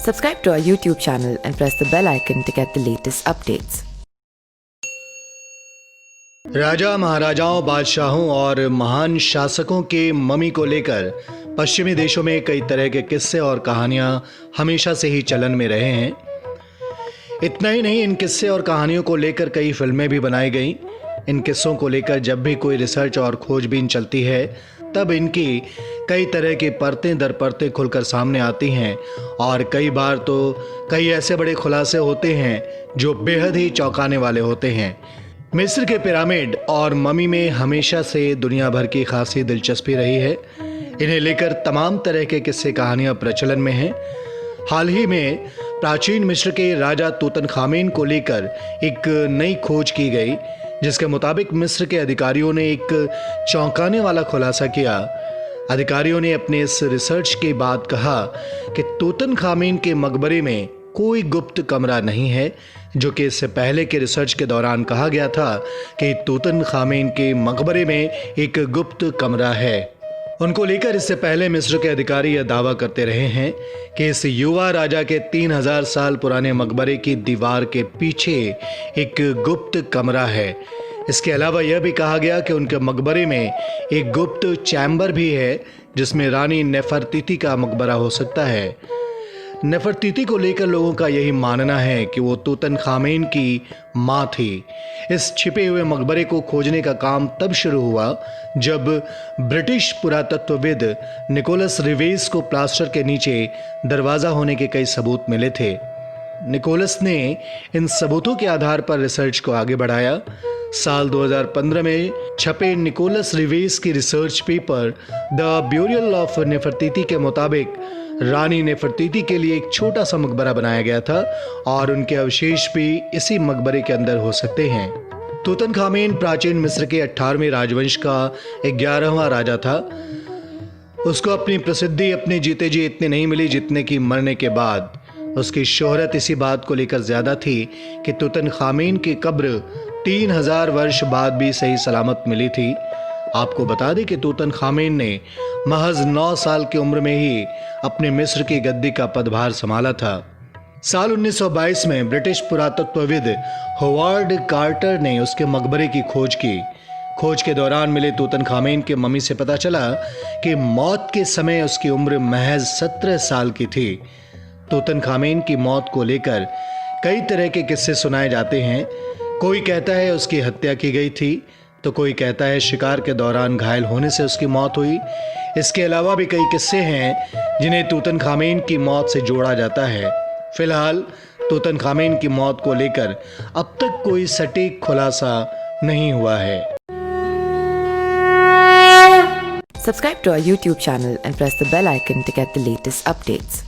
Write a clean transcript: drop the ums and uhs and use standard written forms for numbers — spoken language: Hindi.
Subscribe to our YouTube channel and press the bell icon to get the latest updates. राजा महाराजाओं, बादशाहों और महान शासकों के मम्मी को लेकर पश्चिमी देशों में कई तरह के किस्से और कहानियां हमेशा से ही चलन में रहे हैं। इतना ही नहीं, इन किस्से और कहानियों को लेकर कई फिल्में भी बनाई गईं। इन किस्सों को लेकर जब भी कोई रिसर्च और खोजबीन चलती है, तब इनकी कई तरह की परतें दर परतें खुलकर सामने आती हैं और कई बार तो कई ऐसे बड़े खुलासे होते हैं जो बेहद ही चौंकाने वाले होते हैं। मिस्र के पिरामिड और मम्मी में हमेशा से दुनिया भर की खासी दिलचस्पी रही है। इन्हें लेकर तमाम तरह के किस्से कहानियां प्रचलन में हैं। हाल ही में प्राचीन मिस्र के राजा तूतनखामेन को लेकर एक नई खोज की गई, जिसके मुताबिक मिस्र के अधिकारियों ने एक चौंकाने वाला खुलासा किया। अधिकारियों ने अपने इस रिसर्च के बाद कहा कि तूतनखामेन के मकबरे में कोई गुप्त कमरा नहीं है, जो कि इससे पहले के रिसर्च के दौरान कहा गया था कि तूतनखामेन के मकबरे में एक गुप्त कमरा है। उनको लेकर इससे पहले मिस्र के अधिकारी यह दावा करते रहे हैं कि इस युवा राजा के 3000 साल पुराने मकबरे की दीवार के पीछे एक गुप्त कमरा है। इसके अलावा यह भी कहा गया कि उनके मकबरे में एक गुप्त चैम्बर भी है, जिसमें रानी नेफरतीती का मकबरा हो सकता है। नेफरतीती को लेकर लोगों का यही मानना है कि वो तूतनखामेन की मां थी। इस छिपे हुए मकबरे को खोजने का काम तब शुरू हुआ जब ब्रिटिश पुरातत्वविद निकोलस रिवेस को प्लास्टर के नीचे दरवाजा होने के कई सबूत मिले थे। निकोलस ने इन सबूतों के आधार पर रिसर्च को आगे बढ़ाया। साल 2015 में छपे निकोलस रिवेस की research paper the burial of Nefertiti के मुताबिक रानी नेफरतीती के लिए एक छोटा सा मकबरा बनाया गया था और उनके अवशेष भी इसी मकबरे के अंदर हो सकते हैं। तूतनखामेन प्राचीन मिस्र के 18वें राजवंश का 11वां राजा था। उसको अपनी प्रसिद्धि अपने जीते जी इतनी नहीं मिली जितने की मरने के बाद। उसकी शोहरत इसी बात को लेकर ज्यादा थी कि तूतनखामेन की कब्र 3000 वर्ष बाद भी सही सलामत मिली थी। आपको बता दें कि तूतनखामेन ने महज 9 साल की उम्र में ही अपने मिस्र की गद्दी का पदभार संभाला था। साल 1922 में ब्रिटिश पुरातत्वविद होवार्ड कार्टर ने उसके मकबरे की खोज की। खोज के दौरान मिले तूतनखामेन के मम्मी से पता चला कि मौत के समय उसकी उम्र महज 17 साल की थी। तूतनखामेन की मौत को लेकर कई तरह के किस्से सुनाए जाते हैं। कोई कहता है उसकी हत्या की गई थी, तो कोई कहता है शिकार के दौरान घायल होने से उसकी मौत हुई। इसके अलावा भी कई किस्से हैं जिन्हें तूतनखामेन की मौत से जोड़ा जाता है। फिलहाल तूतनखामेन की मौत को लेकर अब तक कोई सटीक खुलासा नहीं हुआ है। Subscribe to our YouTube channel and press the bell icon to get the latest updates.